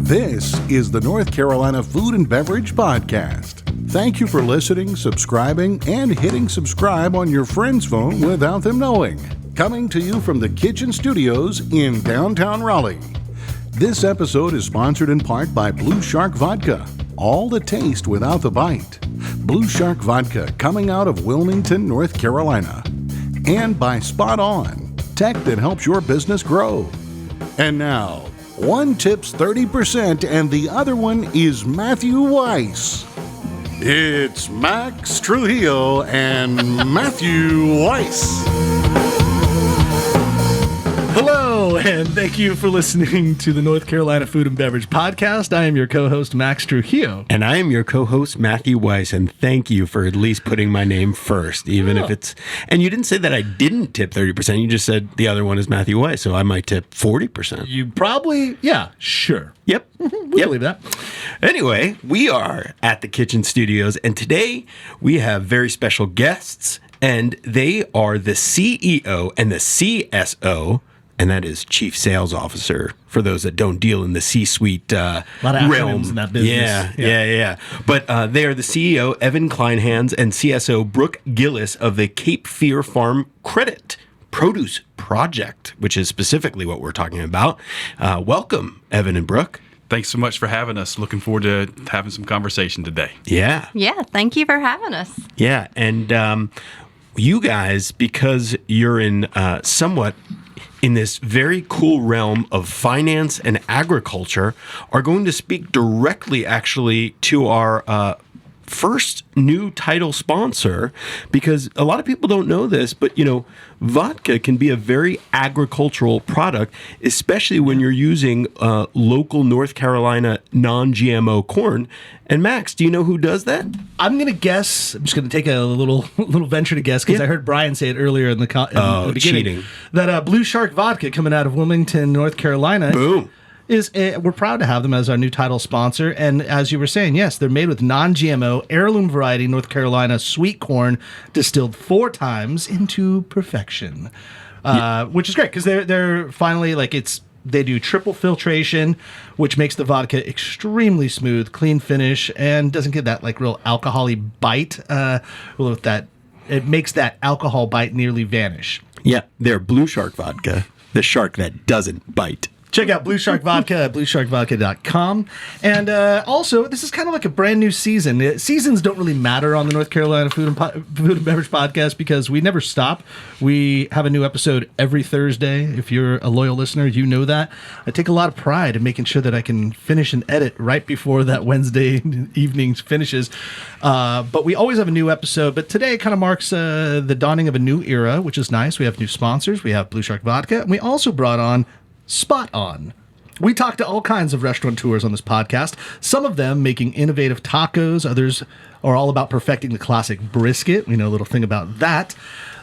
This is the North Carolina Food and Beverage Podcast. Thank you for listening, subscribing, and hitting subscribe on your friend's phone without them knowing. Coming to you from the Kitchen Studios in downtown Raleigh. This episode is sponsored in part by Blue Shark Vodka. All the taste without the bite. Blue Shark Vodka coming out of Wilmington, North Carolina. And by Spot On, tech that helps your business grow. And now, one tips 30% and the other one is Matthew Weiss. It's Max Trujillo and Matthew Weiss. Hello, and thank you for listening to the North Carolina Food and Beverage Podcast. I am your co-host, Max Trujillo. And I am your co-host, Matthew Weiss, and thank you for at least putting my name first, even if it's... And you didn't say that I didn't tip 30%, you just said the other one is Matthew Weiss, so I might tip 40%. You probably... Yeah, sure. Yep. We believe that. Anyway, we are at the Kitchen Studios, and today we have very special guests, and they are the CEO and the CSO, and that is Chief Sales Officer, for those that don't deal in the C-suite a lot of realm. acronyms in that business. Yeah. But they are the CEO, Evan Kleinhans, and CSO, Brooke Gillis, of the Cape Fear Farm Credit Produce Project, which is specifically what we're talking about. Welcome, Evan and Brooke. Thanks so much for having us. Looking forward to having some conversation today. Yeah. Yeah, thank you for having us. Yeah, and you guys, because you're in somewhat in this very cool realm of finance and agriculture, are going to speak directly, actually, to our first new title sponsor, because a lot of people don't know this, but, you know, vodka can be a very agricultural product, especially when you're using local North Carolina non-GMO corn. And Max, do you know who does that? I'm going to guess, I'm just going to take a little venture to guess, because I heard Brian say it earlier in the beginning. Cheating. That Blue Shark Vodka, coming out of Wilmington, North Carolina. Boom. We're proud to have them as our new title sponsor. And as you were saying, yes, they're made with non-GMO, heirloom variety North Carolina sweet corn, distilled 4 times into perfection, which is great, because they're finally, like, they do triple filtration, which makes the vodka extremely smooth, clean finish, and doesn't get that, like, real alcohol-y bite. With that, it makes that alcohol bite nearly vanish. Yeah, they're Blue Shark Vodka, the shark that doesn't bite. Check out Blue Shark Vodka at bluesharkvodka.com. And also, this is kind of like a brand new season. Seasons don't really matter on the North Carolina Food and Beverage Podcast, because we never stop. We have a new episode every Thursday. If you're a loyal listener, you know that. I take a lot of pride in making sure that I can finish and edit right before that Wednesday evening finishes. But we always have a new episode. But today kind of marks the dawning of a new era, which is nice. We have new sponsors. We have Blue Shark Vodka. And we also brought on Spot On. We talk to all kinds of restaurateurs on this podcast, some of them making innovative tacos, others are all about perfecting the classic brisket. We know a little thing about that.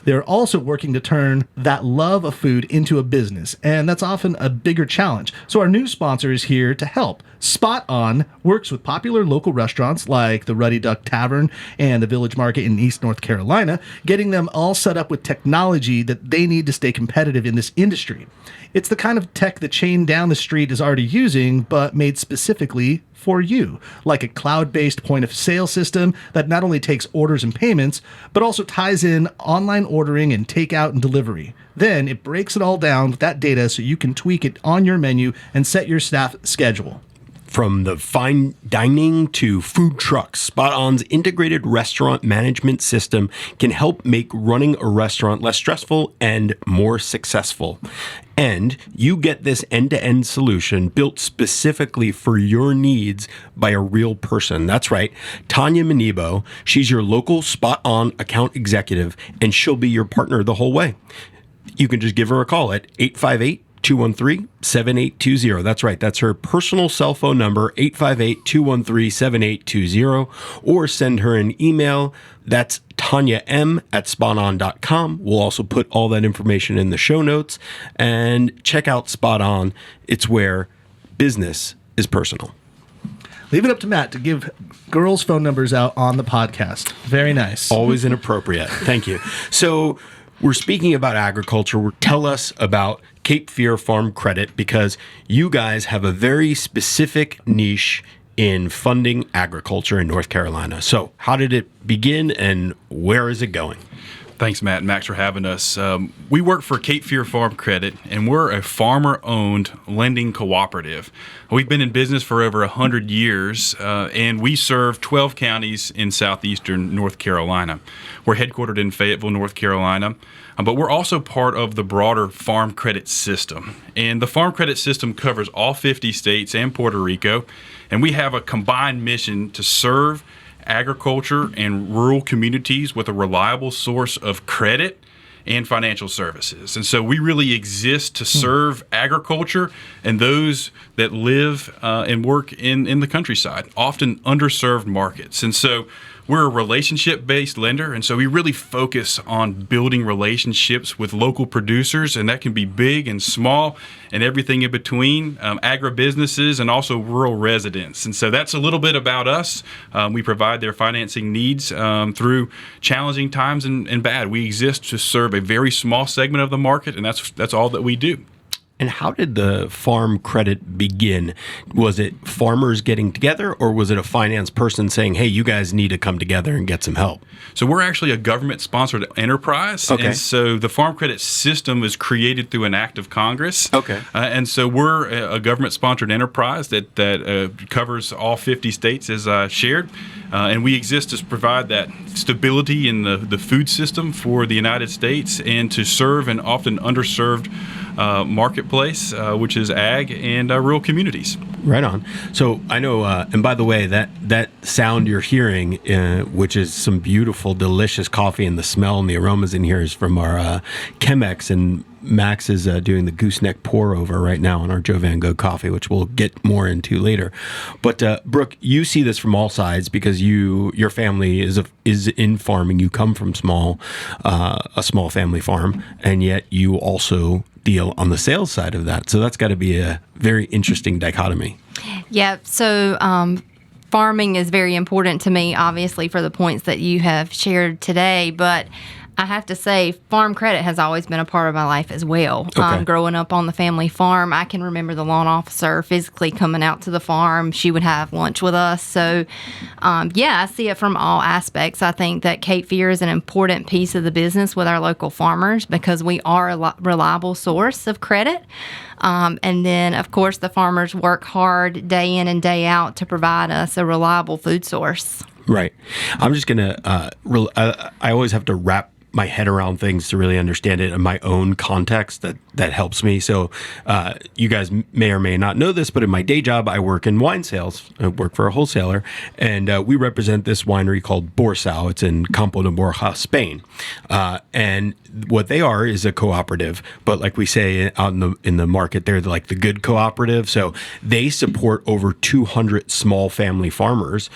They're also working to turn that love of food into a business, and that's often a bigger challenge. So our new sponsor is here to help. Spot On works with popular local restaurants like the Ruddy Duck Tavern and the Village Market in East North Carolina, getting them all set up with technology that they need to stay competitive in this industry. It's the kind of tech the chain down the street is already using, but made specifically for you, like a cloud-based point-of-sale system that not only takes orders and payments, but also ties in online ordering and takeout and delivery. Then it breaks it all down with that data so you can tweak it on your menu and set your staff schedule. From the fine dining to food trucks, Spot On's integrated restaurant management system can help make running a restaurant less stressful and more successful. And you get this end-to-end solution built specifically for your needs by a real person. That's right, Tanya Manibo. She's your local Spot On account executive, and she'll be your partner the whole way. You can just give her a call at 858-213-7820. That's right. That's her personal cell phone number, 858-213-7820, or send her an email. That's TanyaM@spoton.com. We'll also put all that information in the show notes. And check out Spot On. It's where business is personal. Leave it up to Matt to give girls' phone numbers out on the podcast. Very nice. Always inappropriate. Thank you. So we're speaking about agriculture. Tell us about Cape Fear Farm Credit because you guys have a very specific niche in funding agriculture in North Carolina. So how did it begin and where is it going? Thanks, Matt and Max, for having us. We work for Cape Fear Farm Credit, and we're a farmer-owned lending cooperative. We've been in business for over 100 years, and we serve 12 counties in southeastern North Carolina. We're headquartered in Fayetteville, North Carolina, but we're also part of the broader farm credit system. And the farm credit system covers all 50 states and Puerto Rico, and we have a combined mission to serve agriculture and rural communities with a reliable source of credit and financial services. And so we really exist to serve agriculture and those that live and work in the countryside, often underserved markets. And so we're a relationship-based lender, and so we really focus on building relationships with local producers, and that can be big and small and everything in between, agribusinesses and also rural residents. And so that's a little bit about us. We provide their financing needs through challenging times and bad. We exist to serve a very small segment of the market, and that's all that we do. And how did the farm credit begin? Was it farmers getting together, or was it a finance person saying, hey, you guys need to come together and get some help? So we're actually a government-sponsored enterprise. Okay. And so the farm credit system was created through an act of Congress. Okay. And so we're a government-sponsored enterprise that covers all 50 states, as I shared. And we exist to provide that stability in the food system for the United States and to serve an often underserved marketplace, which is ag and rural communities. Right on. So I know, and by the way, that sound you're hearing, which is some beautiful, delicious coffee, and the smell and the aromas in here is from our Chemex, and Max is doing the gooseneck pour over right now on our Joe Van Gogh coffee, which we'll get more into later. But Brooke, you see this from all sides because your family is in farming. You come from a small family farm, and yet you also deal on the sales side of that. So that's got to be a very interesting dichotomy. Yeah. So farming is very important to me, obviously, for the points that you have shared today. But I have to say, farm credit has always been a part of my life as well. Okay. Growing up on the family farm, I can remember the lawn officer physically coming out to the farm. She would have lunch with us. So, I see it from all aspects. I think that Cape Fear is an important piece of the business with our local farmers because we are a reliable source of credit. And then, of course, the farmers work hard day in and day out to provide us a reliable food source. Right. I'm just going to, I always have to wrap my head around things to really understand it in my own context. That helps me. So you guys may or may not know this, but in my day job, I work in wine sales. I work for a wholesaler, and we represent this winery called Borsao. It's in Campo de Borja, Spain. And what they are is a cooperative, but like we say out in the market, they're like the good cooperative. So they support over 200 small family farmers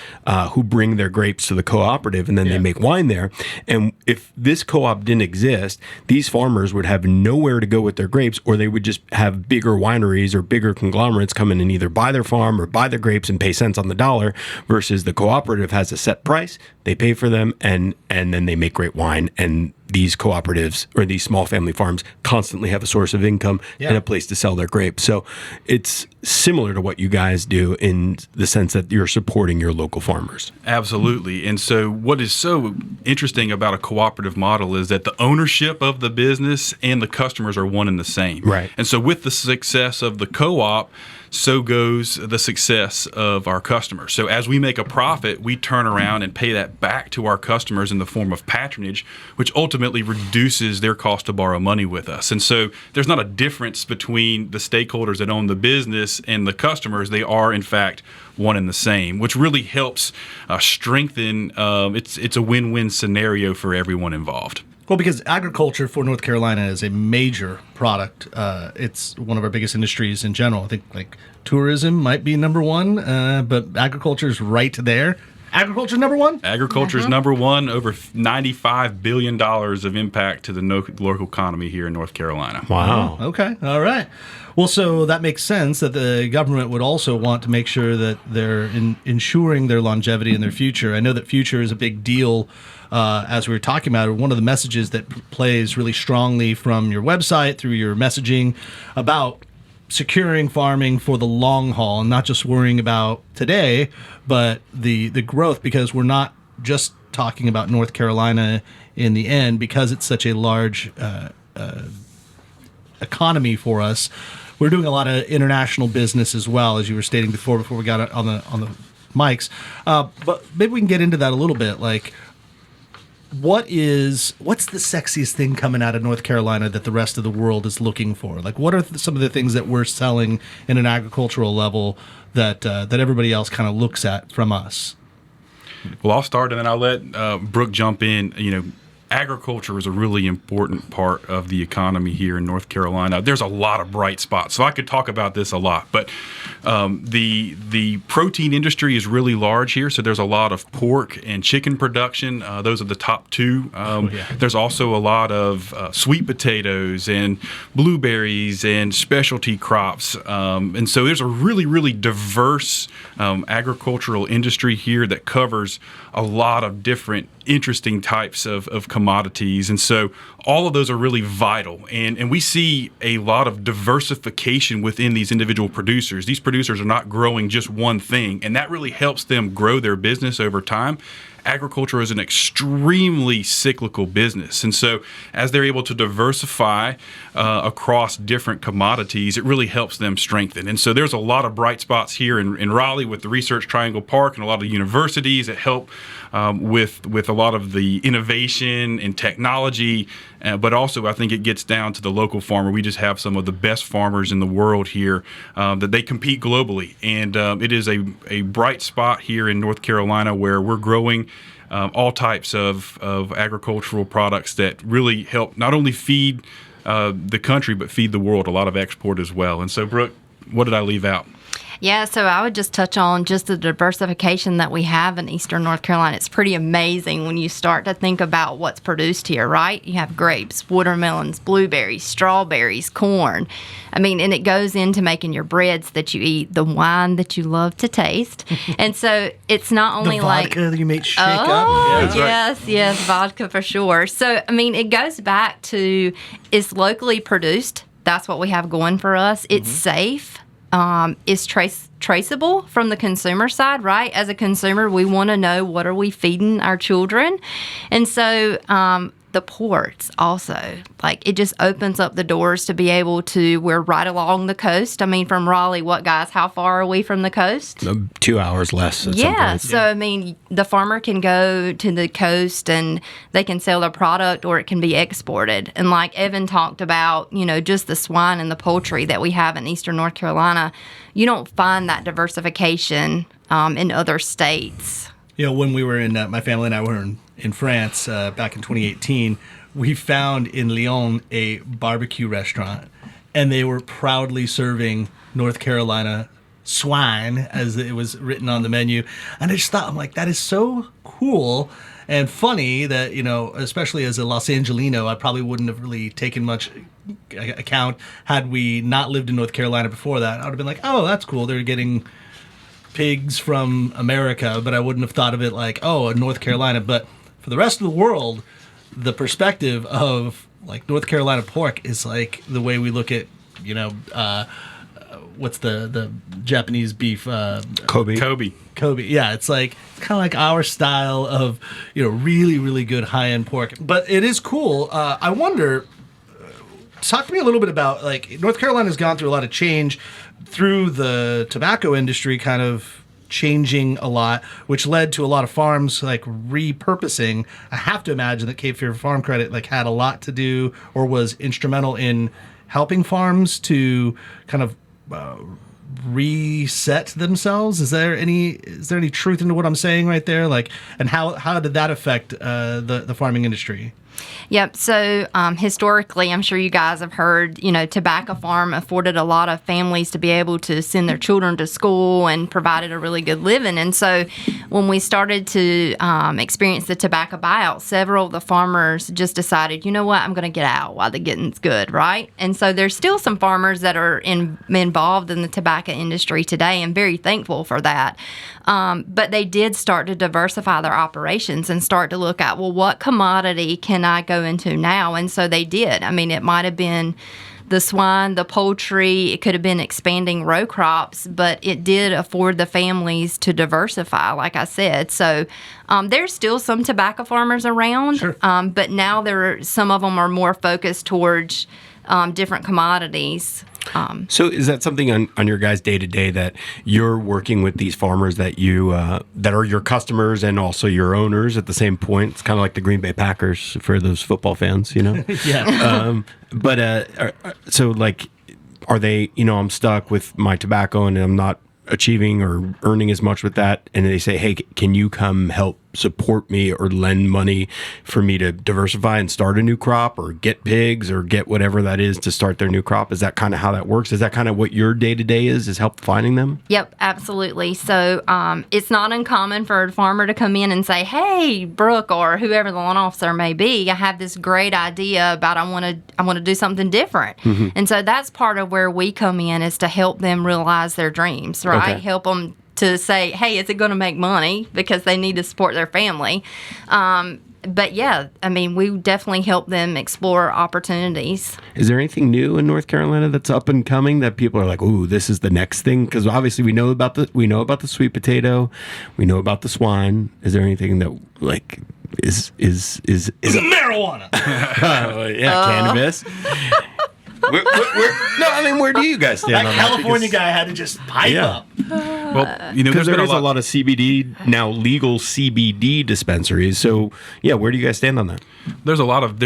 who bring their grapes to the cooperative, and then they make wine there. And if this co-op didn't exist, these farmers would have nowhere to go with their grapes, or they would just have bigger wineries or bigger conglomerates come in and either buy their farm or buy their grapes and pay cents on the dollar, versus the cooperative has a set price, they pay for them, and then they make great wine. And these cooperatives or these small family farms constantly have a source of income and a place to sell their grapes. So it's similar to what you guys do in the sense that you're supporting your local farmers. Absolutely. And so what is so interesting about a cooperative model is that the ownership of the business and the customers are one and the same. Right. And so with the success of the co-op, so goes the success of our customers. So as we make a profit, we turn around and pay that back to our customers in the form of patronage, which ultimately reduces their cost to borrow money with us. And so there's not a difference between the stakeholders that own the business and the customers. They are, in fact, one and the same, which really helps strengthen. It's a win-win scenario for everyone involved. Well, because agriculture for North Carolina is a major product. It's one of our biggest industries in general. I think like tourism might be number one, but agriculture is right there. Agriculture number one? Agriculture is number one, over $95 billion of impact to the local economy here in North Carolina. Wow. Okay. All right. Well, so that makes sense that the government would also want to make sure that they're ensuring their longevity and their future. I know that future is a big deal, as we were talking about. One of the messages that plays really strongly from your website through your messaging about securing farming for the long haul and not just worrying about today, but the growth, because we're not just talking about North Carolina in the end, because it's such a large economy for us. We're doing a lot of international business as well, as you were stating before we got on the mics. But maybe we can get into that a little bit. Like, what's the sexiest thing coming out of North Carolina that the rest of the world is looking for? Like, what are some of the things that we're selling in an agricultural level that everybody else kind of looks at from us? Well, I'll start and then I'll let Brooke jump in. Agriculture is a really important part of the economy here in North Carolina. There's a lot of bright spots, so I could talk about this a lot. But the protein industry is really large here, so there's a lot of pork and chicken production. Those are the top two. There's also a lot of sweet potatoes and blueberries and specialty crops. And so there's a really, really diverse agricultural industry here that covers a lot of different interesting types of commodities. And so all of those are really vital. And we see a lot of diversification within these individual producers. These producers are not growing just one thing, and that really helps them grow their business over time. Agriculture is an extremely cyclical business. And so as they're able to diversify across different commodities, it really helps them strengthen. And so there's a lot of bright spots here in Raleigh with the Research Triangle Park and a lot of universities that help with a lot of the innovation and technology. But also, I think it gets down to the local farmer. We just have some of the best farmers in the world here that they compete globally. And it is a bright spot here in North Carolina where we're growing all types of agricultural products that really help not only feed the country, but feed the world, a lot of export as well. And so, Brooke, what did I leave out? Yeah, so I would just touch on just the diversification that we have in Eastern North Carolina. It's pretty amazing when you start to think about what's produced here, right? You have grapes, watermelons, blueberries, strawberries, corn. I mean, and it goes into making your breads that you eat, the wine that you love to taste. And so it's not only the like vodka that you make shake up. Yeah, yes, vodka for sure. So, I mean, it goes back to it's locally produced. That's what we have going for us. It's safe. Is traceable from the consumer side, right? As a consumer, we want to know what are we feeding our children. And so the ports also, like, it just opens up the doors to be able to, we're right along the coast. I mean, from Raleigh, what, guys, how far are we from the coast? 2 hours less at some Yeah, point. so I mean, the farmer can go to the coast and they can sell their product, or it can be exported. And like Evan talked about, just the swine and the poultry that we have in Eastern North Carolina, you don't find that diversification in other states. When we were my family and I were in France back in 2018, we found in Lyon a barbecue restaurant, and they were proudly serving North Carolina swine as it was written on the menu. And I just thought, I'm like, that is so cool and funny that, especially as a Los Angelino, I probably wouldn't have really taken much account had we not lived in North Carolina before that. I would have been like, oh, that's cool. They're getting pigs from America, but I wouldn't have thought of it like, oh, North Carolina. But for the rest of the world, the perspective of like North Carolina pork is like the way we look at, what's the Japanese beef? Kobe. Yeah, it's kind of like our style of, really, really good high-end pork. But it is cool. I wonder, talk to me a little bit about, like, North Carolina's gone through a lot of change through the tobacco industry kind of changing a lot, which led to a lot of farms like repurposing. I have to imagine that Cape Fear Farm Credit had a lot to do or was instrumental in helping farms to kind of reset themselves. Is there any truth into what I'm saying right there? And how did that affect the farming industry? Yep. So historically, I'm sure you guys have heard, tobacco farm afforded a lot of families to be able to send their children to school and provided a really good living. And so when we started to experience the tobacco buyout, several of the farmers just decided, you know what, I'm going to get out while the getting's good, right? And so there's still some farmers that are involved in the tobacco industry today, and very thankful for that. But they did start to diversify their operations and start to look at, well, what commodity can I go into now? And so they did. I mean, it might have been the swine, the poultry, it could have been expanding row crops, but it did afford the families to diversify, like I said. So there's still some tobacco farmers around, Sure. But now some of them are more focused towards different commodities. So is that something on your guys' day-to-day that you're working with these farmers that you that are your customers and also your owners at the same point? It's kind of like the Green Bay Packers for those football fans, Yeah. So like, are they, I'm stuck with my tobacco and I'm not achieving or earning as much with that, and they say, hey, can you come help support me or lend money for me to diversify and start a new crop or get pigs or get whatever that is to start their new crop? Is that kind of how that works? Is that kind of what your day-to-day is help finding them? Yep, absolutely. So it's not uncommon for a farmer to come in and say, hey, Brooke, or whoever the lawn officer may be, I have this great idea about I want to do something different. Mm-hmm. And so that's part of where we come in, is to help them realize their dreams, right? Okay. Help them to say, hey, is it going to make money, because they need to support their family. But yeah, I mean, we definitely help them explore opportunities. Is there anything new in North Carolina that's up and coming that people are like, ooh, this is the next thing? Because obviously we know about the sweet potato, we know about the swine. Is there anything that like is Marijuana. Cannabis? Where do you guys stand That on California that? guy had to just pipe up. Well, Because there is a lot of CBD, now legal CBD dispensaries. So, yeah, where do you guys stand on that? there's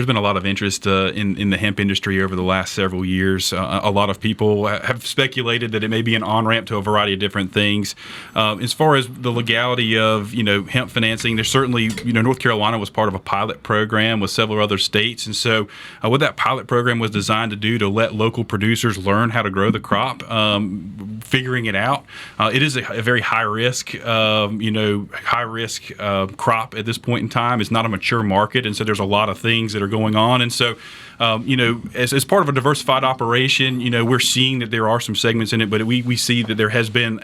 been a lot of interest in the hemp industry over the last several years. A lot of people have speculated that it may be an on-ramp to a variety of different things. As far as the legality of hemp financing, there's certainly North Carolina was part of a pilot program with several other states, and so what that pilot program was designed to do to let local producers learn how to grow the crop, figuring it out. It is a very high risk crop at this point in time. It's not a mature market, and so there's a lot of things that are going on, and so as part of a diversified operation, we're seeing that there are some segments in it, but we see that there has been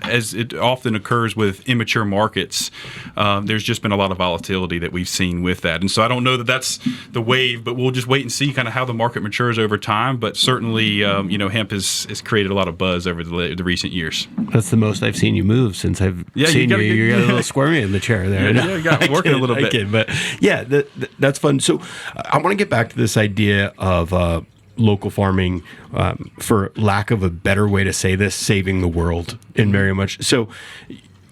as it often occurs with immature markets, there's just been a lot of volatility that we've seen with that. And so I don't know that that's the wave, but we'll just wait and see kind of how the market matures over time. But certainly, hemp has created a lot yeah, over the recent years. That's the most I've seen you move since I've seen you. You got a little squirmy in the chair there. Yeah, you got working a little bit. But yeah, that's fun. So I want to get back to this idea of local farming, for lack of a better way to say this, saving the world in very much. So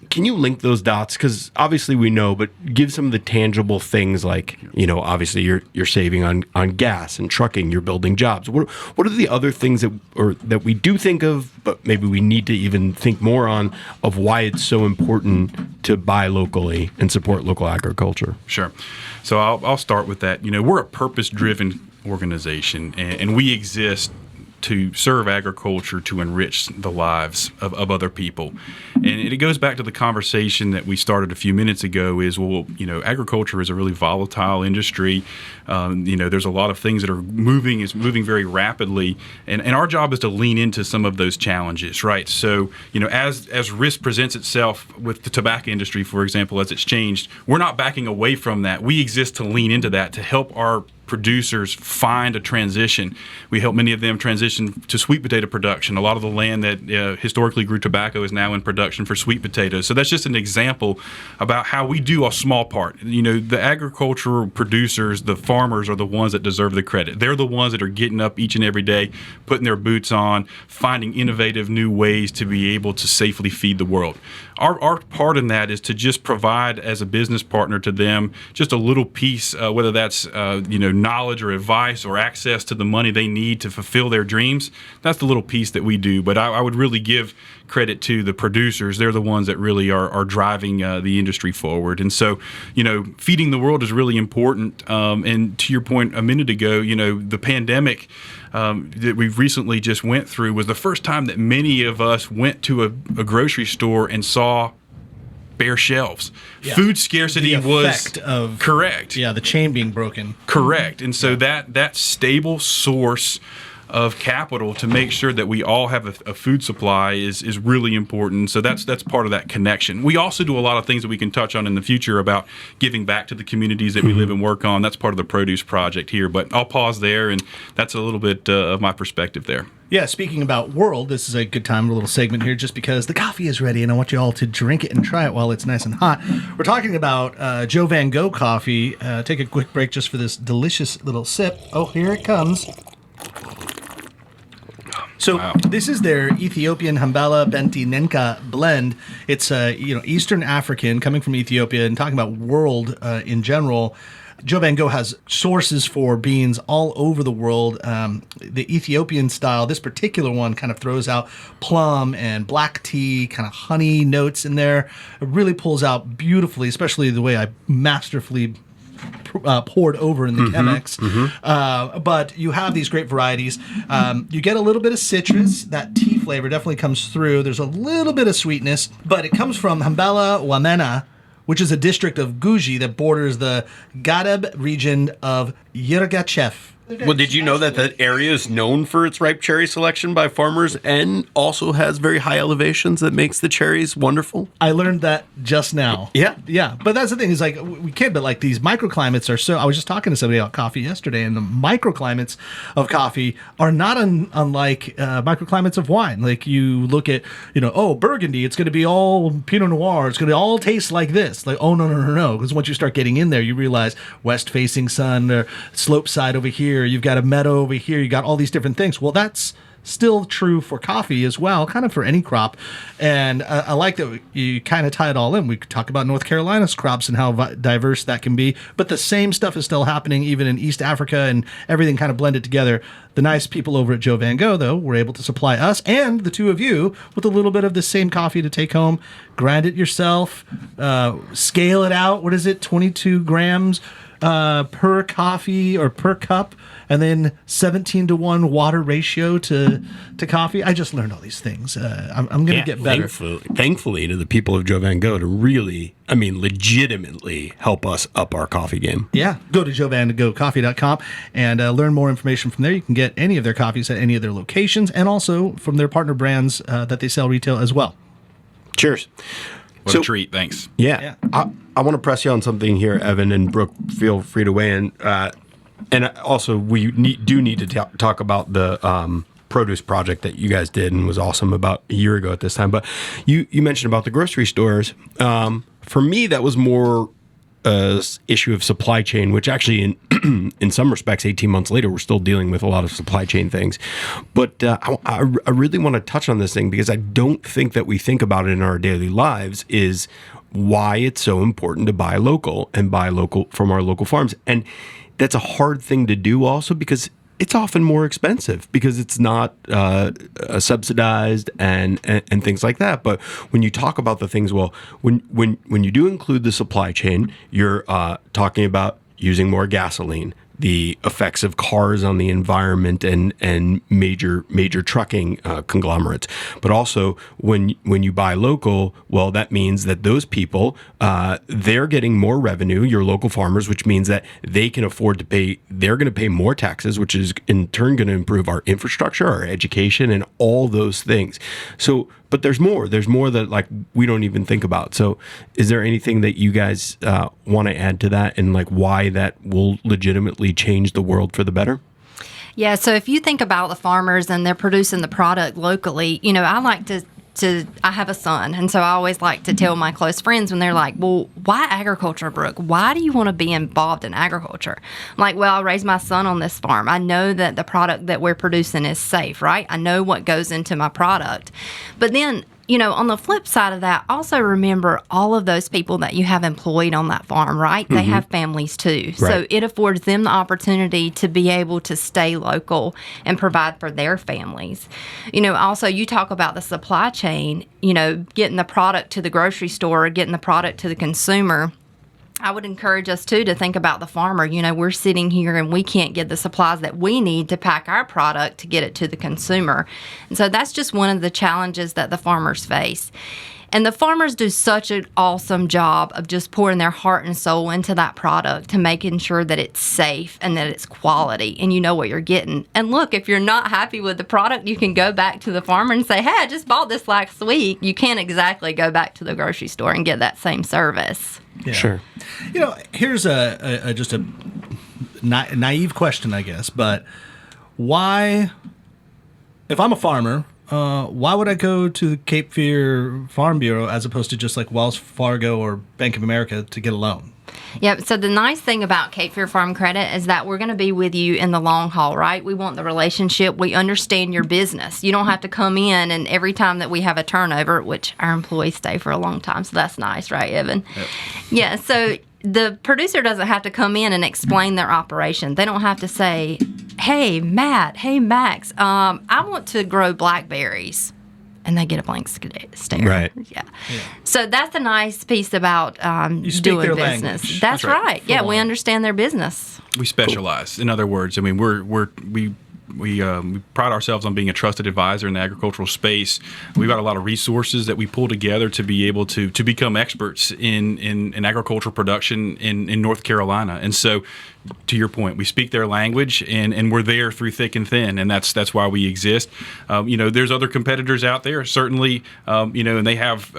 can you link those dots? Because obviously we know, but give some of the tangible things like, obviously you're saving on gas and trucking, you're building jobs. What are the other things that we do think of, but maybe we need to even think more on, of why it's so important to buy locally and support local agriculture? Sure. So I'll start with that. We're a purpose-driven organization, and we exist to serve agriculture to enrich the lives of other people. And it goes back to the conversation that we started a few minutes ago is, agriculture is a really volatile industry. There's a lot of things that are moving very rapidly. And our job is to lean into some of those challenges, right? So, as risk presents itself with the tobacco industry, for example, as it's changed, we're not backing away from that. We exist to lean into that, to help our producers find a transition. We help many of them transition to sweet potato production. A lot of the land that historically grew tobacco is now in production for sweet potatoes. So that's just an example about how we do a small part. The agricultural producers, the farmers, are the ones that deserve the credit. They're the ones that are getting up each and every day, putting their boots on, finding innovative new ways to be able to safely feed the world. Our part in that is to just provide, as a business partner to them, just a little piece, whether that's knowledge or advice or access to the money they need to fulfill their dreams, that's the little piece that we do. But I would really give credit to the producers. They're the ones that really are driving the industry forward. And so, feeding the world is really important. And to your point a minute ago, the pandemic that we recently just went through was the first time that many of us went to a grocery store and saw bare shelves. Yeah. Food scarcity The effect of correct. Yeah, the chain being broken. Correct. And so that stable source of capital to make sure that we all have a food supply is really important. So that's part of that connection. We also do a lot of things that we can touch on in the future about giving back to the communities that we live and work on. That's part of the produce project here. But I'll pause there, and that's a little bit of my perspective there. Yeah, speaking about world, this is a good time, a little segment here, just because the coffee is ready, and I want you all to drink it and try it while it's nice and hot. We're talking about Joe Van Gogh coffee. Take a quick break just for this delicious little sip. Oh, here it comes. So This is their Ethiopian Hambala Benti Nenka blend. It's Eastern African, coming from Ethiopia, and talking about world in general. Joe Van Gogh has sources for beans all over the world. The Ethiopian style, this particular one kind of throws out plum and black tea, kind of honey notes in there. It really pulls out beautifully, especially the way I masterfully poured over in the Chemex. But you have these great varieties. You get a little bit of citrus. That tea flavor definitely comes through. There's a little bit of sweetness, but it comes from Hambala Wamena, which is a district of Gogh that borders the Gadab region of Yirgacheffe. Well, did you know that that area is known for its ripe cherry selection by farmers and also has very high elevations that makes the cherries wonderful? I learned that just now. Yeah. Yeah. But that's the thing is, like, we can't, but like these microclimates are so, I was just talking to somebody about coffee yesterday, and the microclimates of coffee are not unlike microclimates of wine. Like, you look at, Burgundy, it's going to be all Pinot Noir. It's going to all taste like this. Like, oh, no. Because once you start getting in there, you realize west facing sun or slope side over here. You've got a meadow over here. You got all these different things. Well, that's still true for coffee as well, kind of for any crop. And I like that you kind of tie it all in. We could talk about North Carolina's crops and how diverse that can be, but the same stuff is still happening even in East Africa, and everything kind of blended together. The nice people over at Joe Van Gogh, though, were able to supply us and the two of you with a little bit of the same coffee to take home, grind it yourself, scale it out. What is it? 22 grams per coffee or per cup, and then 17-to-1 water ratio to coffee. I just learned all these things. I'm going to get better. Thankfully to the people of Joe Van Gogh to really, legitimately help us up our coffee game. Yeah. Go to joevangocoffee.com and learn more information from there. You can get any of their coffees at any of their locations, and also from their partner brands that they sell retail as well. Cheers. What a treat. Thanks. Yeah. I want to press you on something here, Evan, and Brooke, feel free to weigh in. And also, we do need to talk about the produce project that you guys did and was awesome about a year ago at this time. But you mentioned about the grocery stores. For me, that was more issue of supply chain, which actually in some respects, 18 months later, we're still dealing with a lot of supply chain things. But I really want to touch on this thing because I don't think that we think about it in our daily lives, is why it's so important to buy local and buy local from our local farms. And that's a hard thing to do also because it's often more expensive because it's not subsidized and things like that. But when you talk about the things, well, when you do include the supply chain, you're talking about using more gasoline, the effects of cars on the environment and major trucking conglomerates. But also when you buy local, well, that means that those people, they're getting more revenue, your local farmers, which means that they can afford to pay, they're going to pay more taxes, which is in turn going to improve our infrastructure, our education, and all those things. So, but there's more that like we don't even think about. So is there anything that you guys want to add to that and like why that will legitimately change the world for the better? Yeah, so if you think about the farmers and they're producing the product locally, I like to I have a son, and so I always like to tell my close friends when they're like, well, why agriculture, Brooke? Why do you want to be involved in agriculture? I'm like, well, I raised my son on this farm. I know that the product that we're producing is safe, right? I know what goes into my product. But then, on the flip side of that, also remember all of those people that you have employed on that farm, right? They have families too. So Right. it affords them the opportunity to be able to stay local and provide for their families. Also, you talk about the supply chain, getting the product to the grocery store, getting the product to the consumer. I would encourage us, too, to think about the farmer. We're sitting here and we can't get the supplies that we need to pack our product to get it to the consumer. And so that's just one of the challenges that the farmers face. And the farmers do such an awesome job of just pouring their heart and soul into that product to making sure that it's safe and that it's quality and you know what you're getting. And look, if you're not happy with the product, you can go back to the farmer and say, hey, I just bought this last week. You can't exactly go back to the grocery store and get that same service. Yeah. Sure. Here's just a naive question, I guess, but why, if I'm a farmer, why would I go to the Cape Fear Farm Bureau as opposed to just like Wells Fargo or Bank of America to get a loan? Yep. So the nice thing about Cape Fear Farm Credit is that we're going to be with you in the long haul, right? We want the relationship. We understand your business. You don't have to come in and every time that we have a turnover, which our employees stay for a long time. So that's nice, right, Evan? Yep. Yeah. So the producer doesn't have to come in and explain their operation. They don't have to say, hey, Matt, hey, Max, I want to grow blackberries. And they get a blank stare. Right. Yeah. So that's the nice piece about doing their business. language. That's right. Yeah, we on. understand their business. We specialize. In other words, I mean, we pride ourselves on being a trusted advisor in the agricultural space. We've got a lot of resources that we pull together to be able to become experts in agricultural production in North Carolina. And so, to your point, we speak their language, and we're there through thick and thin, and that's why we exist. There's other competitors out there, certainly, and they have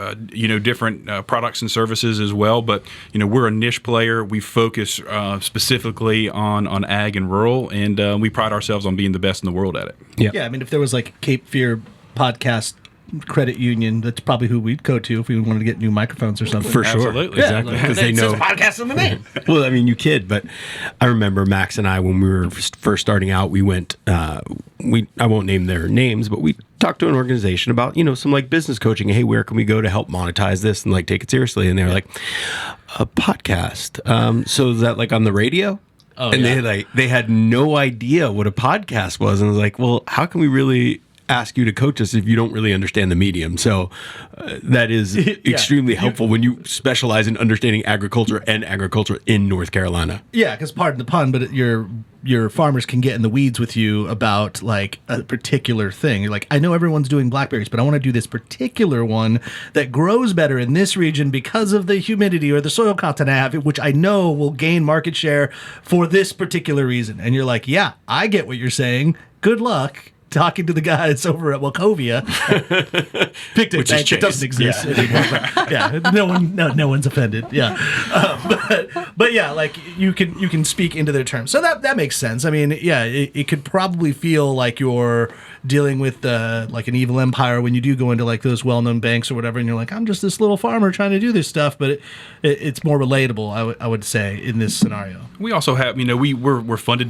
different products and services as well. But we're a niche player. We focus specifically on ag and rural, and we pride ourselves on being the best in the world at it. Yeah, I mean, if there was like Cape Fear Podcast Credit Union, that's probably who we'd go to if we wanted to get new microphones or something. For sure. Absolutely. Exactly. Because they know. Podcast in the name. Well, I mean, you kid, but I remember Max and I, when we were first starting out, we went, I won't name their names, but we talked to an organization about, some like business coaching. Hey, where can we go to help monetize this and like take it seriously? And they were like, a podcast. So is that like on the radio? Oh, and yeah. they had no idea what a podcast was. And I was like, well, how can we really ask you to coach us if you don't really understand the medium? So that is extremely helpful when you specialize in understanding agriculture and agriculture in North Carolina. Yeah, because pardon the pun, but your farmers can get in the weeds with you about like a particular thing. You're like, I know everyone's doing blackberries, but I want to do this particular one that grows better in this region because of the humidity or the soil content I have, which I know will gain market share for this particular reason. And you're like, yeah, I get what you're saying. Good luck talking to the guys over at Wachovia. Picked it, Bank. It doesn't exist anymore. But yeah, no one's offended. Yeah, but yeah, like you can speak into their terms, so that makes sense. I mean, yeah, it could probably feel like you're dealing with like an evil empire when you do go into like those well-known banks or whatever, and you're like, I'm just this little farmer trying to do this stuff, but it's more relatable, I would say, in this scenario. We also have, we're funded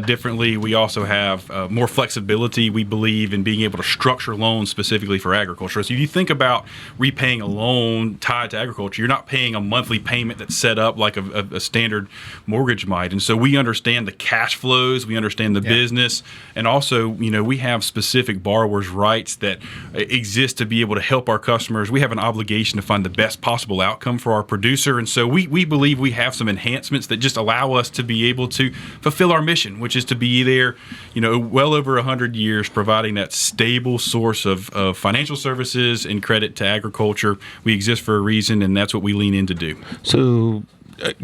differently. We also have more flexibility. We believe in being able to structure loans specifically for agriculture. So if you think about repaying a loan tied to agriculture, you're not paying a monthly payment that's set up like a standard mortgage might. And so we understand the cash flows, we understand the business, and also, we have specific borrowers' rights that exist to be able to help our customers. We have an obligation to find the best possible outcome for our producer. And so we believe we have some enhancements that just allow us to be able to fulfill our mission, which is to be there, well over 100 years, providing that stable source of financial services and credit to agriculture. We exist for a reason, and that's what we lean in to do. So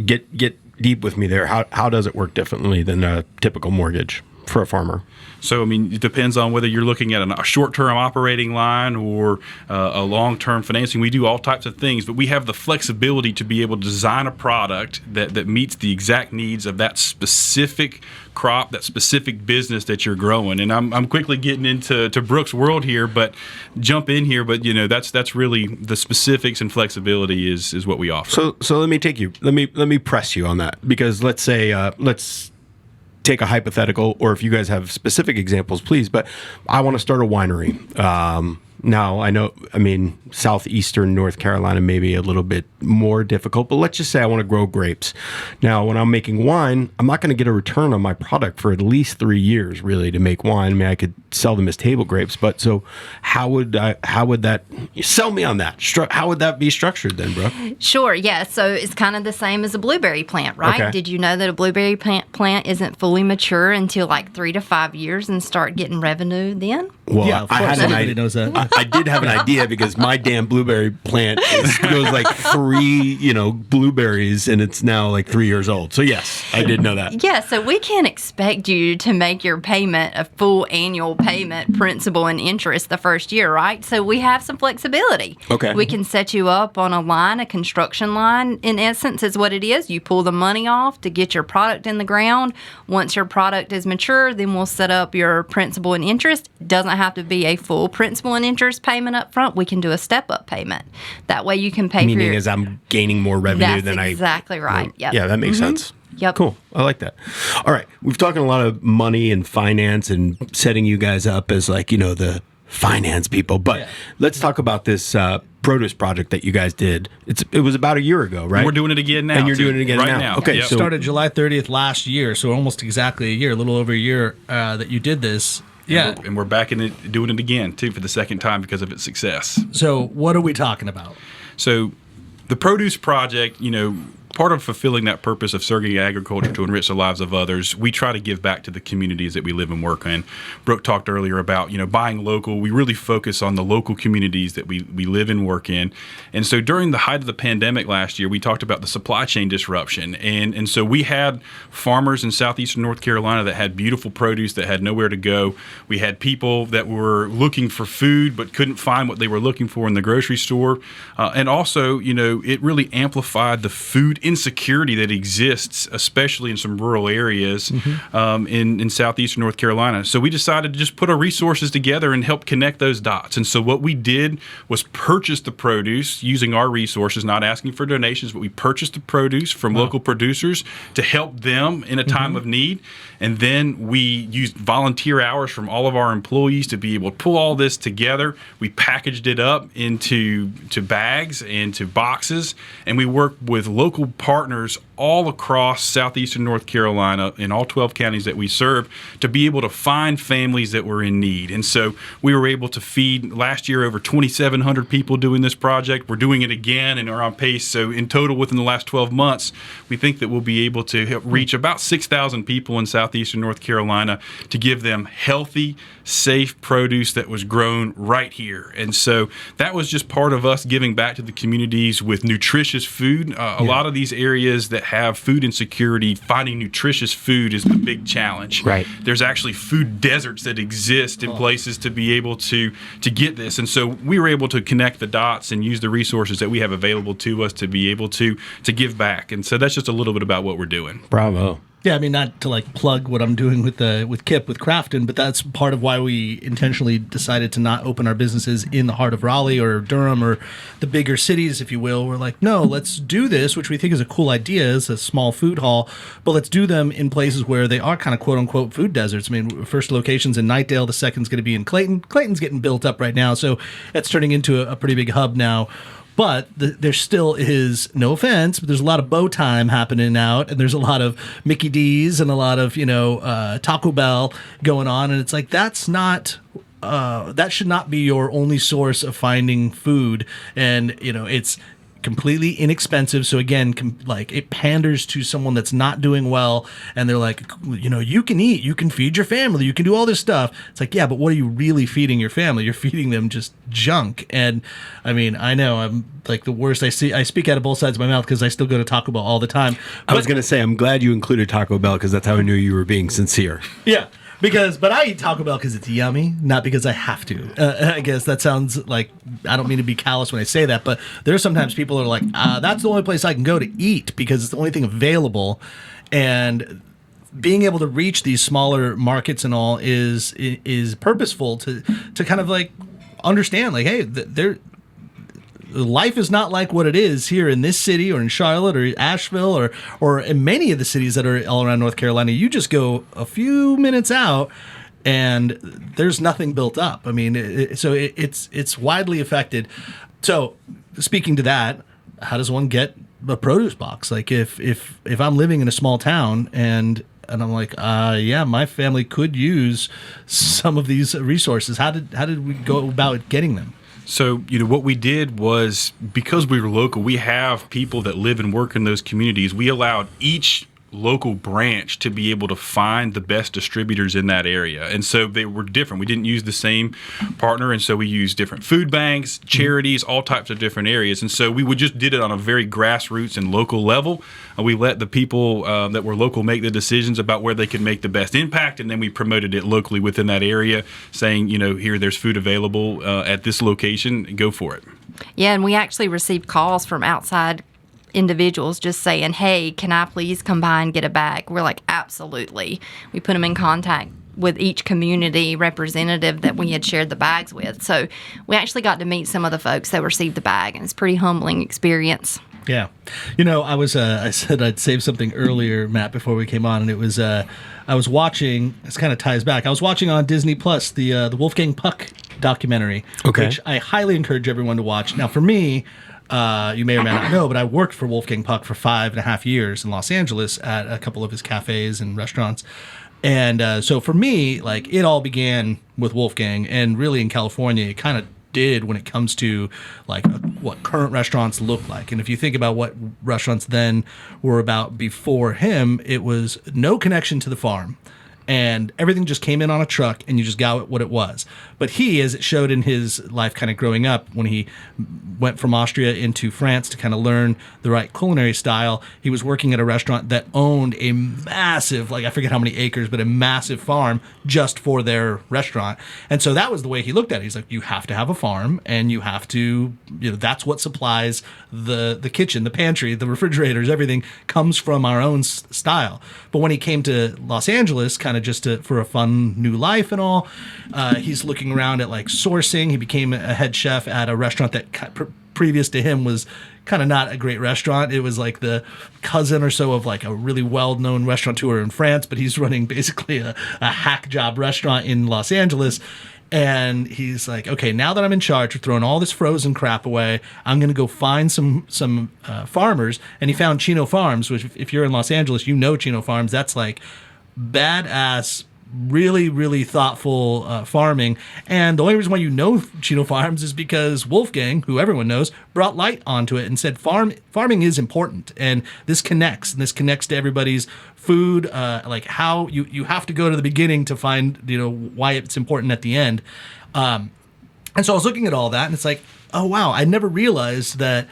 get deep with me there. How does it work differently than a typical mortgage for a farmer? So, it depends on whether you're looking at a short-term operating line or a long-term financing. We do all types of things, but we have the flexibility to be able to design a product that meets the exact needs of that specific crop, that specific business that you're growing. And I'm quickly getting into Brooke's world here, but jump in here. But that's really the specifics, and flexibility is what we offer. So let me press you on that, because let's say let's take a hypothetical, or if you guys have specific examples, please. But I want to start a winery. Now, I know, I mean, southeastern North Carolina may be a little bit more difficult, but let's just say I want to grow grapes. Now, when I'm making wine, I'm not going to get a return on my product for at least 3 years, really, to make wine. I mean, I could sell them as table grapes, but so how would that, sell me on that? How would that be structured then, Brooke? Sure, yeah. So it's kind of the same as a blueberry plant, right? Okay. Did you know that a blueberry plant isn't fully mature until like 3 to 5 years and start getting revenue then? Well, Yeah, of course, everybody knows that. I did have an idea because my damn blueberry plant goes like 3, blueberries, and it's now like 3 years old. So yes, I did know that. Yeah, so we can't expect you to make your payment a full annual payment, principal and interest the first year, right? So we have some flexibility. Okay. We can set you up on a construction line, in essence, is what it is. You pull the money off to get your product in the ground. Once your product is mature, then we'll set up your principal and interest. Doesn't have to be a full principal and interest payment up front. We can do a step-up payment. That way you can pay Meaning for your... as I'm gaining more revenue than That's exactly right. Yep. Yeah, that makes sense. Yep. Cool. I like that. All right. We've talked a lot of money and finance and setting you guys up as like, the finance people. But let's talk about this produce project that you guys did. It was about a year ago, right? We're doing it again now. And you're too. doing it again right now. Okay. Yep. So Started July 30th last year, so almost exactly a year, a little over a year that you did this. Yeah. And we're back in it, doing it again, too, for the second time because of its success. So what are we talking about? So the produce project, part of fulfilling that purpose of serving agriculture to enrich the lives of others, we try to give back to the communities that we live and work in. Brooke talked earlier about, buying local. We really focus on the local communities that we live and work in. And so during the height of the pandemic last year, we talked about the supply chain disruption. And so we had farmers in southeastern North Carolina that had beautiful produce that had nowhere to go. We had people that were looking for food but couldn't find what they were looking for in the grocery store. And also, it really amplified the food insecurity that exists, especially in some rural areas in southeastern North Carolina. So we decided to just put our resources together and help connect those dots. And so what we did was purchase the produce using our resources, not asking for donations, but we purchased the produce from local producers to help them in a time of need. And then we used volunteer hours from all of our employees to be able to pull all this together. We packaged it up into bags and to boxes, and we worked with local partners all across southeastern North Carolina in all 12 counties that we serve to be able to find families that were in need. And so we were able to feed last year over 2,700 people doing this project. We're doing it again and are on pace. So in total, within the last 12 months, we think that we'll be able to help reach about 6,000 people in southeastern North Carolina to give them healthy, safe produce that was grown right here. And so that was just part of us giving back to the communities with nutritious food. A lot of these areas that have food insecurity, finding nutritious food is the big challenge. Right. There's actually food deserts that exist in places to be able to get this. And so we were able to connect the dots and use the resources that we have available to us to be able to give back. And so that's just a little bit about what we're doing. bravo. Yeah, I mean, not to like plug what I'm doing with Kip with Crafton, but that's part of why we intentionally decided to not open our businesses in the heart of Raleigh or Durham or the bigger cities, if you will. We're like, no, let's do this, which we think is a cool idea, as a small food hall, but let's do them in places where they are kind of quote unquote food deserts. I mean, first location's in Knightdale, the second's going to be in Clayton. Clayton's getting built up right now, so it's turning into a pretty big hub now. But there still is, no offense, but there's a lot of bow time happening out, and there's a lot of Mickey D's and a lot of, Taco Bell going on. And it's like, that's not, that should not be your only source of finding food. And, it's completely inexpensive. So again, it panders to someone that's not doing well, and they're like, you can eat, you can feed your family, you can do all this stuff. It's like, yeah, but what are you really feeding your family? You're feeding them just junk. And I mean, I know I'm like the worst. I speak out of both sides of my mouth because I still go to Taco Bell all the time. I was going to say, I'm glad you included Taco Bell because that's how I knew you were being sincere. Yeah. But I eat Taco Bell because it's yummy, not because I have to. I guess that sounds like, I don't mean to be callous when I say that, but there's sometimes people are like, that's the only place I can go to eat because it's the only thing available. And being able to reach these smaller markets and all is purposeful to kind of like understand, like, hey, life is not like what it is here in this city or in Charlotte or Asheville or in many of the cities that are all around North Carolina. You just go a few minutes out and there's nothing built up. I mean, it's widely affected. So speaking to that, how does one get a produce box? Like if I'm living in a small town and I'm like, yeah, my family could use some of these resources. How did we go about getting them? So, what we did was, because we were local, we have people that live and work in those communities. We allowed each local branch to be able to find the best distributors in that area. And so they were different. We didn't use the same partner. And so we used different food banks, charities, all types of different areas. And so we just did it on a very grassroots and local level. We let the people that were local make the decisions about where they could make the best impact. And then we promoted it locally within that area, saying, here, there's food available at this location. Go for it. Yeah, and we actually received calls from outside individuals just saying, hey, can I please come by and get a bag? We're like, absolutely. We put them in contact with each community representative that we had shared the bags with. So we actually got to meet some of the folks that received the bag, and it's a pretty humbling experience. Yeah. I said I'd save something earlier, Matt, before we came on, and it was, I was watching, this kind of ties back, I was watching on Disney Plus the Wolfgang Puck documentary, which I highly encourage everyone to watch. Now, for me, you may or may not know, but I worked for Wolfgang Puck for 5.5 years in Los Angeles at a couple of his cafes and restaurants. And so for me, like, it all began with Wolfgang, and really in California, it kind of did when it comes to like what current restaurants look like. And if you think about what restaurants then were about before him, it was no connection to the farm. And everything just came in on a truck, and you just got what it was. But he, as it showed in his life kind of growing up, when he went from Austria into France to kind of learn the right culinary style, he was working at a restaurant that owned a massive, like I forget how many acres, but a massive farm just for their restaurant. And so that was the way he looked at it. He's like, you have to have a farm, and you have to, that's what supplies the kitchen, the pantry, the refrigerators, everything comes from our own style. But when he came to Los Angeles, kind of just for a fun new life and all, he's looking around at like sourcing. He became a head chef at a restaurant that previous to him was kind of not a great restaurant. It was like the cousin or so of like a really well-known restaurateur in France, but he's running basically a hack job restaurant in Los Angeles. And he's like, okay, now that I'm in charge of throwing all this frozen crap away, I'm going to go find some farmers. And he found Chino Farms, which if you're in Los Angeles, you know Chino Farms. That's like badass, really, really thoughtful farming. And the only reason why you know Chino Farms is because Wolfgang, who everyone knows, brought light onto it and said farming is important, and this connects to everybody's food, like how you have to go to the beginning to find why it's important at the end. And so I was looking at all that, and it's like, oh wow, I never realized that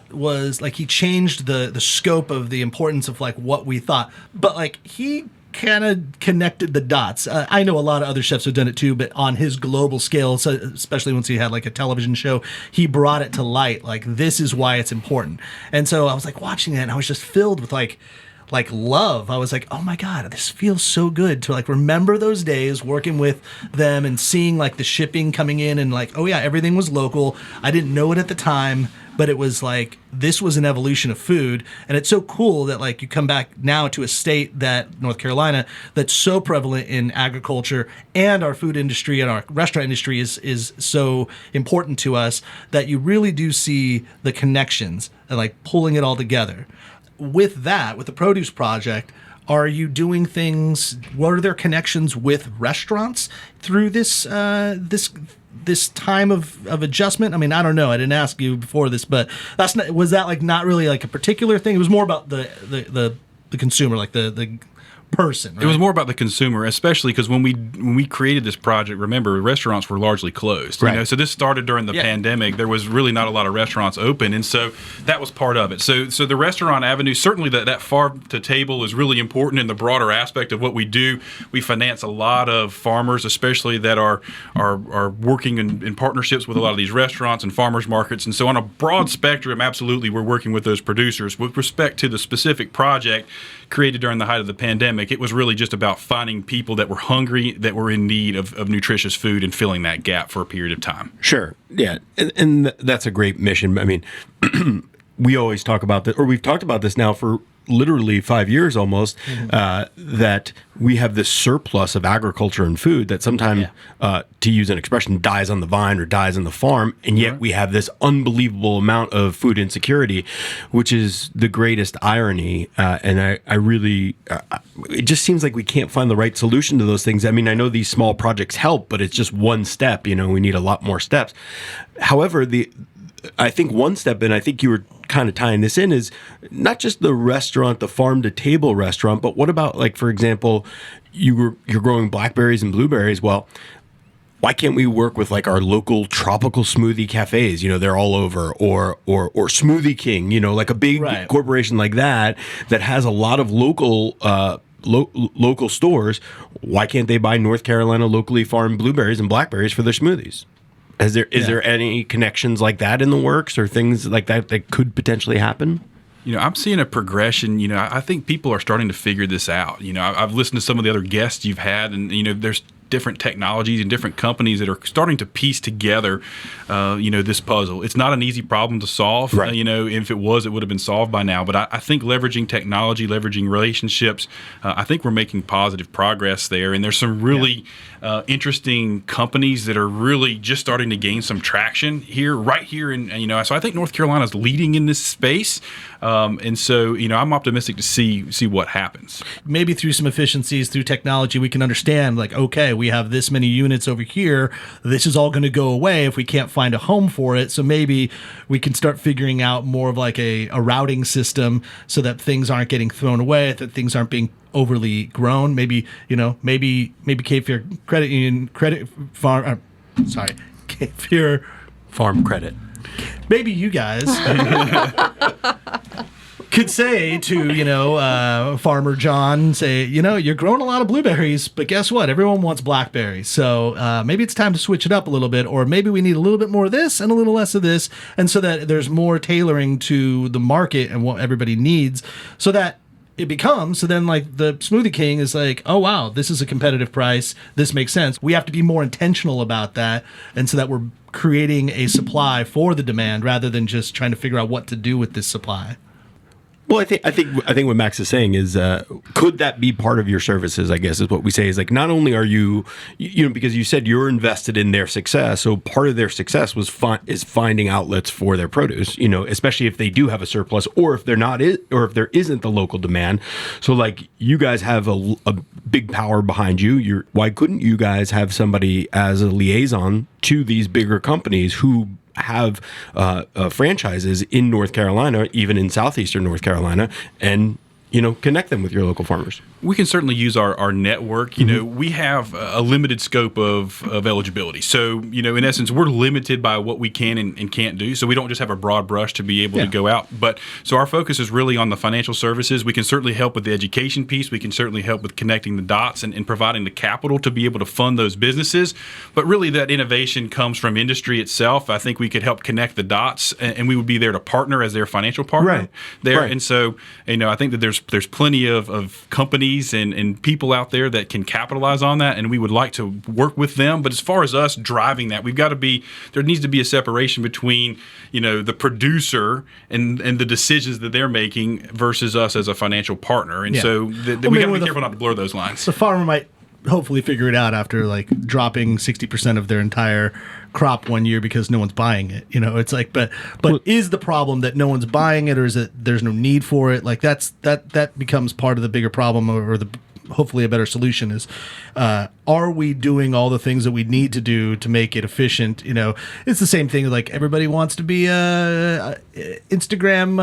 was like he changed the scope of the importance of like what we thought, but like he kind of connected the dots. I know a lot of other chefs have done it too, but on his global scale, so especially once he had like a television show, he brought it to light. Like, this is why it's important. And so I was like watching that, and I was just filled with like love. I was like, oh my God, this feels so good to like remember those days working with them and seeing like the shipping coming in, and like, oh yeah, everything was local. I didn't know it at the time, but it was like, this was an evolution of food. And it's so cool that like you come back now to a state that North Carolina that's so prevalent in agriculture, and our food industry and our restaurant industry is so important to us, that you really do see the connections and like pulling it all together. With that, with the produce project, are you doing things? What are their connections with restaurants through this this time of adjustment? I mean, I don't know. I didn't ask you before this, but was that like not really like a particular thing? It was more about the consumer, like the person, right? It was more about the consumer, especially because when we created this project, remember, restaurants were largely closed. Right. So this started during the pandemic. There was really not a lot of restaurants open, and so that was part of it. So the restaurant avenue, certainly that farm to table is really important in the broader aspect of what we do. We finance a lot of farmers, especially that are working in partnerships with a lot of these restaurants and farmers markets. And so on a broad spectrum, absolutely, we're working with those producers. With respect to the specific project created during the height of the pandemic, it was really just about finding people that were hungry, that were in need of nutritious food, and filling that gap for a period of time. Sure. Yeah. And that's a great mission. I mean, we always talk about that, or we've talked about this now for literally 5 years almost, that we have this surplus of agriculture and food that sometimes, to use an expression, dies on the vine or dies on the farm, and yet we have this unbelievable amount of food insecurity, which is the greatest irony. And I really, it just seems like we can't find the right solution to those things. I mean, I know these small projects help, but it's just one step. You know, we need a lot more steps. However, I think one step, and I think you were kind of tying this in, is not just the restaurant, the farm to table restaurant, but what about, like, for example, you're growing blackberries and blueberries. Well, why can't we work with like our local tropical smoothie cafes? You know, they're all over, or Smoothie King. You know, like a big corporation like that has a lot of local. Local stores. Why can't they buy North Carolina locally farmed blueberries and blackberries for their smoothies? Is there any connections like that in the works, or things like that could potentially happen? You know, I'm seeing a progression. You know, I think people are starting to figure this out. You know, I've listened to some of the other guests you've had, and, you know, there's different technologies and different companies that are starting to piece together, you know, this puzzle. It's not an easy problem to solve. Right. You know, if it was, it would have been solved by now. But I think leveraging technology, leveraging relationships, I think we're making positive progress there. And there's some really interesting companies that are really just starting to gain some traction right here. And, you know, so I think North Carolina is leading in this space. And so, you know, I'm optimistic to see what happens. Maybe through some efficiencies, through technology, we can understand, like, okay, we have this many units over here. This is all going to go away if we can't find a home for it. So maybe we can start figuring out more of like a routing system so that things aren't getting thrown away, that things aren't being overly grown. Maybe, you know, maybe Cape Fear Credit Union, Cape Fear Farm Credit. Maybe you guys could say to, you know, Farmer John, say, you know, you're growing a lot of blueberries, but guess what? Everyone wants blackberries. So maybe it's time to switch it up a little bit, or maybe we need a little bit more of this and a little less of this, and so that there's more tailoring to the market and what everybody needs, so that it becomes, so then like the Smoothie King is like, oh wow, this is a competitive price. This makes sense. We have to be more intentional about that, and so that we're creating a supply for the demand rather than just trying to figure out what to do with this supply. Well, I think what Max is saying is, could that be part of your services? I guess is what we say, is like, not only are you know, because you said you're invested in their success, so part of their success is finding outlets for their produce. You know, especially if they do have a surplus, or if they're not, or if there isn't the local demand. So like, you guys have a big power behind you. Why couldn't you guys have somebody as a liaison to these bigger companies who have franchises in North Carolina, even in southeastern North Carolina, and, you know, connect them with your local farmers? We can certainly use our network. You know, we have a limited scope of eligibility. So, you know, in essence, we're limited by what we can and can't do. So we don't just have a broad brush to be able to go out. But so our focus is really on the financial services. We can certainly help with the education piece. We can certainly help with connecting the dots and providing the capital to be able to fund those businesses. But really, that innovation comes from industry itself. I think we could help connect the dots, and we would be there to partner as their financial partner there. And so, you know, I think that there's plenty of companies and people out there that can capitalize on that, and we would like to work with them. But as far as us driving that, there needs to be a separation between, you know, the producer and the decisions that they're making versus us as a financial partner. And so we got to be careful not to blur those lines. The farmer might hopefully figure it out after like dropping 60% of their entire crop one year because no one's buying it. You know, it's like, but is the problem that no one's buying it, or is it there's no need for it? Like that becomes part of the bigger problem, or the hopefully a better solution is, are we doing all the things that we need to do to make it efficient? You know, it's the same thing. Like, everybody wants to be a Instagram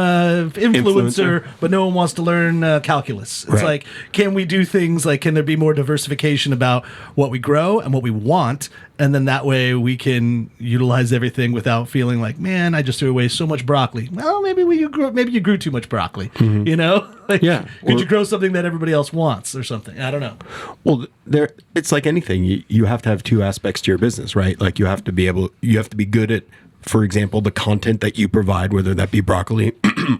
influencer, but no one wants to learn calculus. It's like, can we do things like, can there be more diversification about what we grow and what we want? And then that way we can utilize everything without feeling like, man, I just threw away so much broccoli. Well, maybe you grew too much broccoli. You know, like, could you grow something that everybody else wants or something? I don't know. Well, it's like anything. You have to have two aspects to your business, right? Like, you have to be good at for example, the content that you provide, whether that be broccoli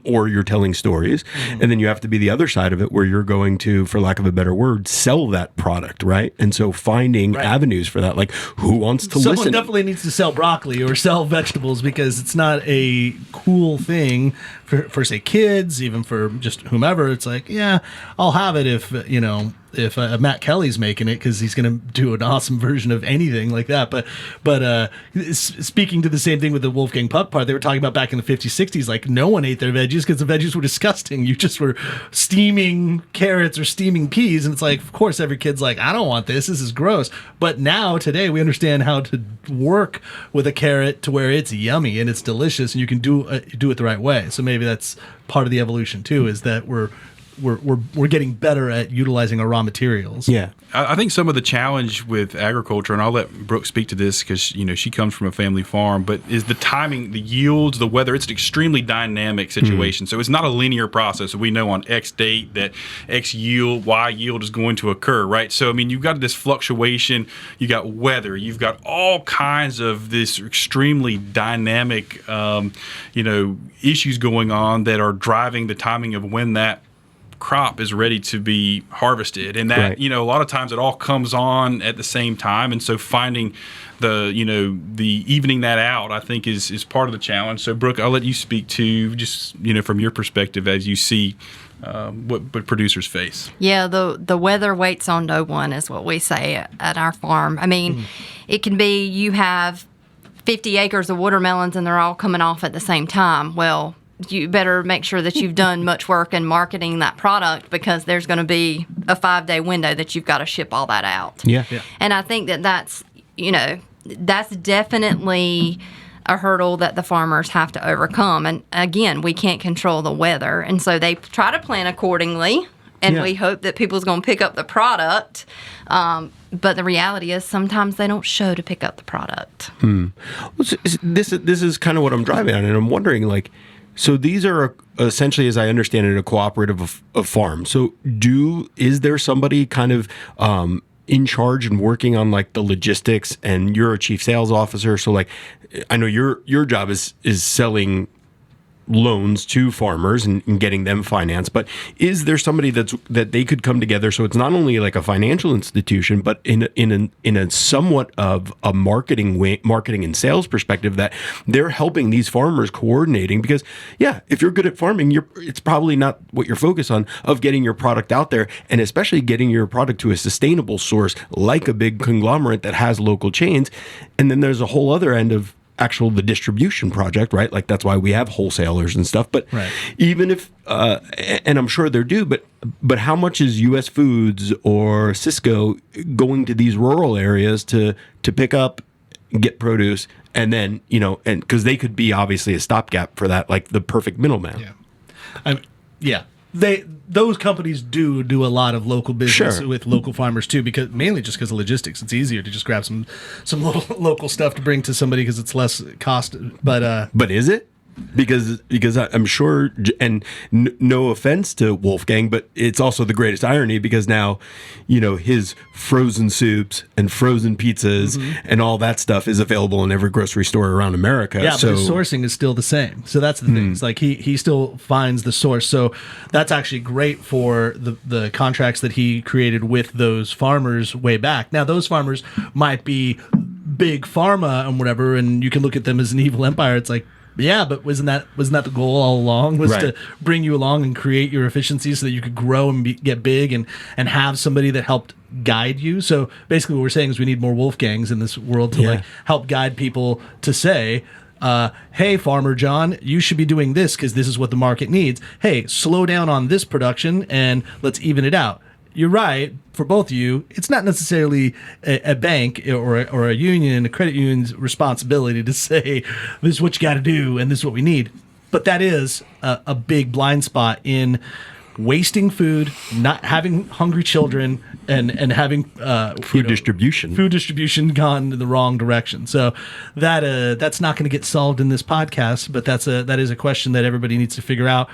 or you're telling stories. And then you have to be the other side of it where you're going to, for lack of a better word, sell that product, right? And so finding avenues for that, like who wants to Someone listen? definitely needs to sell broccoli or sell vegetables because it's not a cool thing for say kids, even for just whomever. It's like, yeah, I'll have it if Matt Kelly's making it because he's going to do an awesome version of anything like that. But speaking to the same thing with the Wolfgang Puck part, they were talking about back in the 50s, 60s, like no one ate their veggies because the veggies were disgusting. You just were steaming carrots or steaming peas. And it's like, of course, every kid's like, I don't want this. This is gross. But now, today, we understand how to work with a carrot to where it's yummy and it's delicious and you can do it the right way. So maybe that's part of the evolution, too, is that we're getting better at utilizing our raw materials. Yeah. I think some of the challenge with agriculture, and I'll let Brooke speak to this because she comes from a family farm, but is the timing, the yields, the weather. It's an extremely dynamic situation. So it's not a linear process. We know on X date that X yield, Y yield is going to occur, right? So, I mean, you've got this fluctuation. You got weather. You've got all kinds of this extremely dynamic, issues going on that are driving the timing of when that crop is ready to be harvested, and that a lot of times it all comes on at the same time, and so finding the evening that out, I think is part of the challenge. So Brooke, I'll let you speak to just from your perspective as you see what producers face. Yeah, the weather waits on no one is what we say at our farm. I mean, it can be you have 50 acres of watermelons and they're all coming off at the same time. Well, you better make sure that you've done much work in marketing that product because there's going to be a 5-day window that you've got to ship all that out. Yeah. And I think that's definitely a hurdle that the farmers have to overcome. And again, we can't control the weather. And so they try to plan accordingly. And we hope that people's going to pick up the product. But the reality is sometimes they don't show to pick up the product. Well, this is kind of what I'm driving at. And I'm wondering, like, so these are essentially, as I understand it, a cooperative of farms. So is there somebody kind of in charge and working on like the logistics, and you're a chief sales officer? So like, I know your job is selling loans to farmers and getting them financed, but is there somebody that they could come together so it's not only like a financial institution, but in a somewhat of a marketing and sales perspective, that they're helping these farmers coordinating? Because if you're good at farming, it's probably not what you're focused on, of getting your product out there, and especially getting your product to a sustainable source like a big conglomerate that has local chains. And then there's a whole other end of the distribution project, right? Like that's why we have wholesalers and stuff. But even if, and I'm sure they're due, but how much is U.S. Foods or Cisco going to these rural areas to pick up, get produce, and then, and because they could be obviously a stopgap for that, like the perfect middleman. Those companies do a lot of local business with local farmers too, because of logistics. It's easier to just grab some local stuff to bring to somebody because it's less cost. But is it? Because I'm sure, and no offense to Wolfgang, but it's also the greatest irony because now, his frozen soups and frozen pizzas and all that stuff is available in every grocery store around America. Yeah, so, but his sourcing is still the same. So that's the thing. It's like he still finds the source. So that's actually great for the contracts that he created with those farmers way back. Now, those farmers might be big pharma and whatever, and you can look at them as an evil empire. It's like, yeah, but wasn't that the goal all along? Was to bring you along and create your efficiencies so that you could grow and get big and have somebody that helped guide you. So basically, what we're saying is we need more Wolfgangs in this world to like help guide people to say, hey, Farmer John, you should be doing this because this is what the market needs. Hey, slow down on this production and let's even it out. You're right. For both of you, it's not necessarily a bank or a union, a credit union's responsibility to say, this is what you got to do and this is what we need. But that is a big blind spot in wasting food, not having hungry children, and having food distribution gone in the wrong direction. So that's not going to get solved in this podcast, but that is a question that everybody needs to figure out.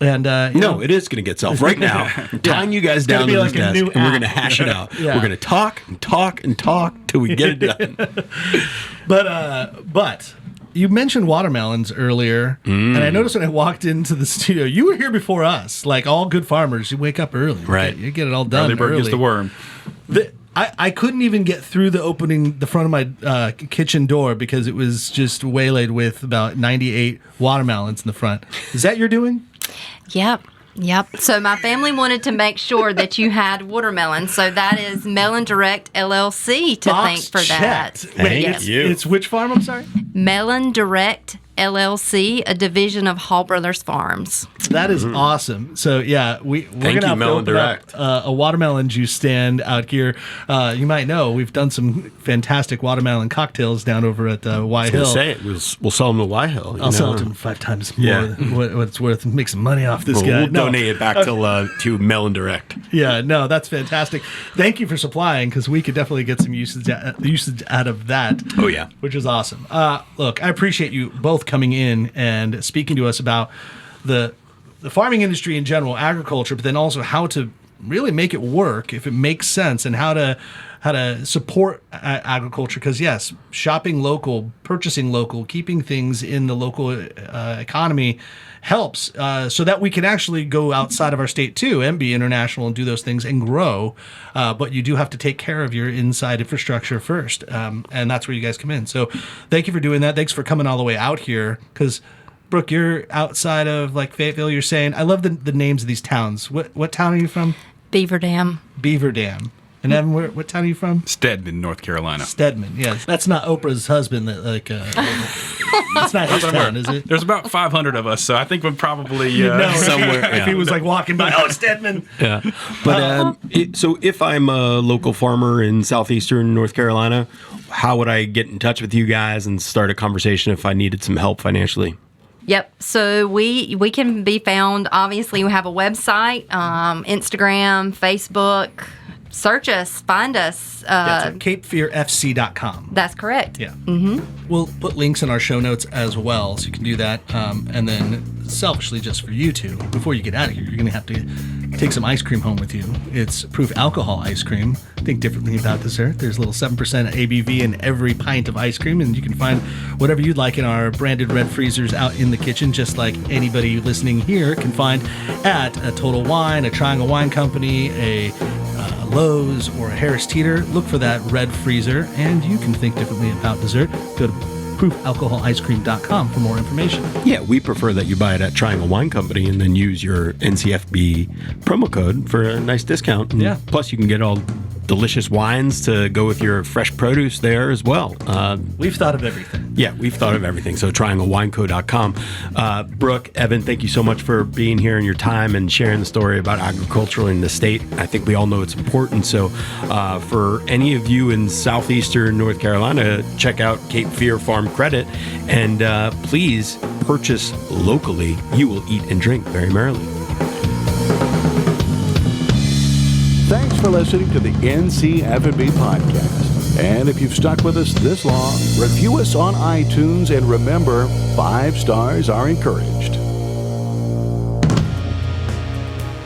And it is going to get solved right now. Tying you guys down to this desk, and we're going to hash it out. We're going to talk and talk and talk till we get it done. But you mentioned watermelons earlier, and I noticed when I walked into the studio, you were here before us. Like all good farmers, you wake up early. Right. You get it all done Early bird gets the worm. I couldn't even get through the front of my kitchen door because it was just waylaid with about 98 watermelons in the front. Is that your doing? Yep. So my family wanted to make sure that you had watermelon. So that is Melon Direct LLC to thank for that. Thank you. It's which farm? I'm sorry. Melon Direct LLC, a division of Hall Brothers Farms. That is awesome. So yeah, we're Thank gonna you, have to Melon open Direct. up a watermelon juice stand out here. You might know we've done some fantastic watermelon cocktails down over at Y Hill. Say it. We'll sell them to Y Hill. I'll sell it to him 5 times more Yeah. than what it's worth and make some money off this guy. We'll No. donate it back to Melon Direct. Yeah, no, that's fantastic. Thank you for supplying because we could definitely get some usage out of that. Oh, yeah. Which is awesome. Look, I appreciate you both coming in and speaking to us about the farming industry in general, agriculture, but then also how to really make it work if it makes sense, and how to support agriculture. Because yes, shopping local, purchasing local, keeping things in the local economy helps, so that we can actually go outside of our state too and be international and do those things and grow. But you do have to take care of your inside infrastructure first, and that's where you guys come in. So thank you for doing that. Thanks for coming all the way out here because. Brooke, you're outside of like Fayetteville. You're saying, I love the names of these towns. What town are you from? Beaver Dam. Beaver Dam. And Evan, what town are you from? Stedman, North Carolina. Stedman, yes. That's not Oprah's husband. That's not his town, is it? There's about 500 of us, so I think we're probably somewhere. If he was like walking by, oh, Stedman. Yeah. But so if I'm a local farmer in southeastern North Carolina, how would I get in touch with you guys and start a conversation if I needed some help financially? Yep. So we can be found. Obviously, we have a website, Instagram, Facebook. Search us, find us. CapeFearFC.com. That's correct. Yeah. Mm-hmm. We'll put links in our show notes as well, so you can do that. And then, selfishly, just for you two, before you get out of here, you're going to have to take some ice cream home with you. It's proof alcohol ice cream. Think differently about dessert. There's a little 7% ABV in every pint of ice cream, and you can find whatever you'd like in our branded red freezers out in the kitchen, just like anybody listening here can find at a Total Wine, a Triangle Wine Company, a Lowe's, or a Harris Teeter. Look for that red freezer, and you can think differently about dessert. Go to proofalcoholicecream.com for more information. Yeah, we prefer that you buy it at Triangle Wine Company and then use your NCFB promo code for a nice discount. And yeah. Plus, you can get all delicious wines to go with your fresh produce there as well. We've thought of everything. Yeah, we've thought of everything. So trianglewineco.com. Brooke, Evan, thank you so much for being here and your time and sharing the story about agriculture in the state. I think we all know it's important. So for any of you in southeastern North Carolina, check out Cape Fear Farm Credit, and please purchase locally. You will eat and drink very merrily. Thanks for listening to the NC F&B podcast. And if you've stuck with us this long, review us on iTunes, and remember, 5 stars are encouraged.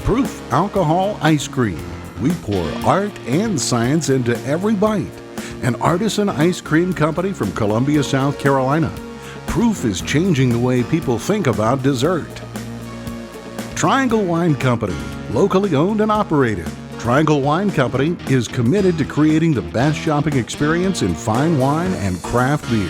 Proof Alcohol Ice Cream. We pour art and science into every bite. An artisan ice cream company from Columbia, South Carolina. Proof is changing the way people think about dessert. Triangle Wine Company, locally owned and operated. Triangle Wine Company is committed to creating the best shopping experience in fine wine and craft beer.